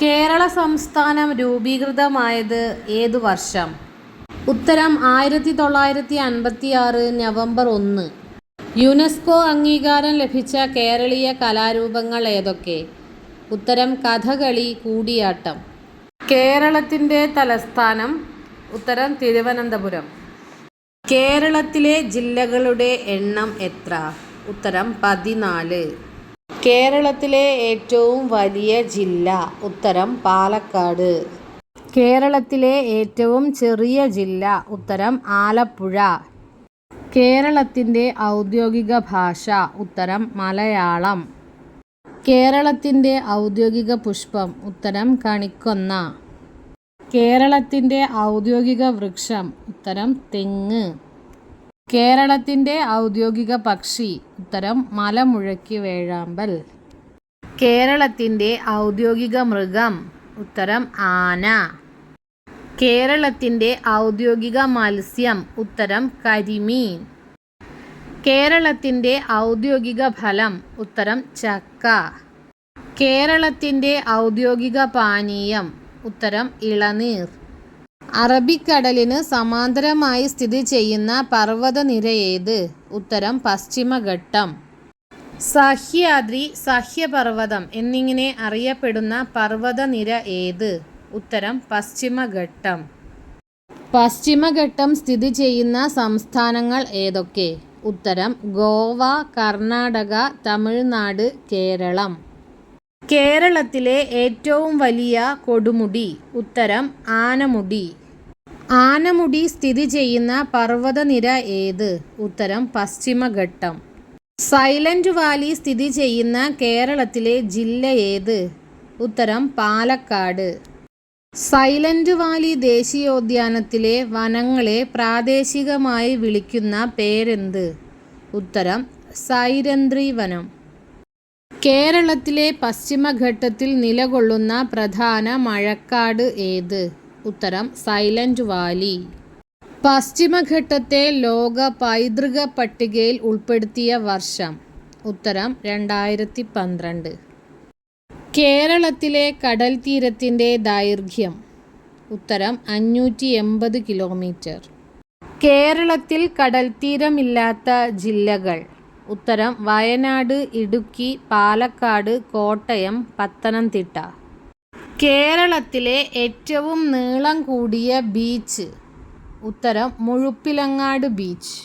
കേരള സംസ്ഥാനം രൂപീകൃതമായത് ഏതു വർഷം? ഉത്തരം 1956 നവംബർ 1. യുനെസ്കോ അംഗീകാരം ലഭിച്ച കേരളീയ കലാരൂപങ്ങൾ ഏതൊക്കെ? ഉത്തരം കഥകളി, കൂടിയാട്ടം. കേരളത്തിൻ്റെ തലസ്ഥാനം? ഉത്തരം തിരുവനന്തപുരം. കേരളത്തിലെ ജില്ലകളുടെ എണ്ണം എത്ര? ഉത്തരം 14. കേരളത്തിലെ ഏറ്റവും വലിയ ജില്ല? ഉത്തരം പാലക്കാട്. കേരളത്തിലെ ഏറ്റവും ചെറിയ ജില്ല? ഉത്തരം ആലപ്പുഴ. കേരളത്തിൻ്റെ ഔദ്യോഗിക ഭാഷ? ഉത്തരം മലയാളം. കേരളത്തിൻ്റെ ഔദ്യോഗിക പുഷ്പം? ഉത്തരം കണിക്കൊന്ന. കേരളത്തിൻ്റെ ഔദ്യോഗിക വൃക്ഷം? ഉത്തരം തെങ്ങ്. കേരളത്തിൻ്റെ ഔദ്യോഗിക പക്ഷി? ഉത്തരം മലമുഴക്കി വേഴാമ്പൽ. കേരളത്തിൻ്റെ ഔദ്യോഗിക മൃഗം? ഉത്തരം ആന. കേരളത്തിൻ്റെ ഔദ്യോഗിക മത്സ്യം? ഉത്തരം കരിമീൻ. കേരളത്തിൻ്റെ ഔദ്യോഗിക ഫലം? ഉത്തരം ചക്ക. കേരളത്തിൻ്റെ ഔദ്യോഗിക പാനീയം? ഉത്തരം ഇളനീർ. അറബിക്കടലിന് സമാന്തരമായി സ്ഥിതി ചെയ്യുന്ന പർവ്വതനിര ഏത്? ഉത്തരം പശ്ചിമഘട്ടം. സഹ്യാദ്രി, സഹ്യപർവ്വതം എന്നിങ്ങനെ അറിയപ്പെടുന്ന പർവ്വതനിര ഏത്? ഉത്തരം പശ്ചിമഘട്ടം. പശ്ചിമഘട്ടം സ്ഥിതി ചെയ്യുന്ന സംസ്ഥാനങ്ങൾ ഏതൊക്കെ? ഉത്തരം ഗോവ, കർണാടക, തമിഴ്നാട്, കേരളം. കേരളത്തിലെ ഏറ്റവും വലിയ കൊടുമുടി? ഉത്തരം ആനമുടി. ആനമുടി സ്ഥിതി ചെയ്യുന്ന പർവ്വതനിര ഏത്? ഉത്തരം പശ്ചിമഘട്ടം. സൈലന്റ് വാലി സ്ഥിതി ചെയ്യുന്ന കേരളത്തിലെ ജില്ല ഏത്? ഉത്തരം പാലക്കാട്. സൈലന്റ് വാലി ദേശീയോദ്യാനത്തിലെ വനങ്ങളെ പ്രാദേശികമായി വിളിക്കുന്ന പേരെന്ത്? ഉത്തരം സൈരന്ധ്രി വനം. കേരളത്തിലെ പശ്ചിമഘട്ടത്തിൽ നിലകൊള്ളുന്ന പ്രധാന മഴക്കാട് ഏത്? ഉത്തരം സൈലന്റ് വാലി. പശ്ചിമഘട്ടത്തെ ലോക പൈതൃക പട്ടികയിൽ ഉൾപ്പെടുത്തിയ വർഷം? ഉത്തരം 2012. കേരളത്തിലെ കടൽത്തീരത്തിൻ്റെ ദൈർഘ്യം? ഉത്തരം 580 കിലോമീറ്റർ. കേരളത്തിൽ കടൽത്തീരമില്ലാത്ത ജില്ലകൾ? ഉത്തരം വയനാട്, ഇടുക്കി, പാലക്കാട്, കോട്ടയം, പത്തനംതിട്ട. കേരളത്തിലെ ഏറ്റവും നീളം കൂടിയ ബീച്ച്? ഉത്തരം മുഴുപ്പിലങ്ങാട് ബീച്ച്.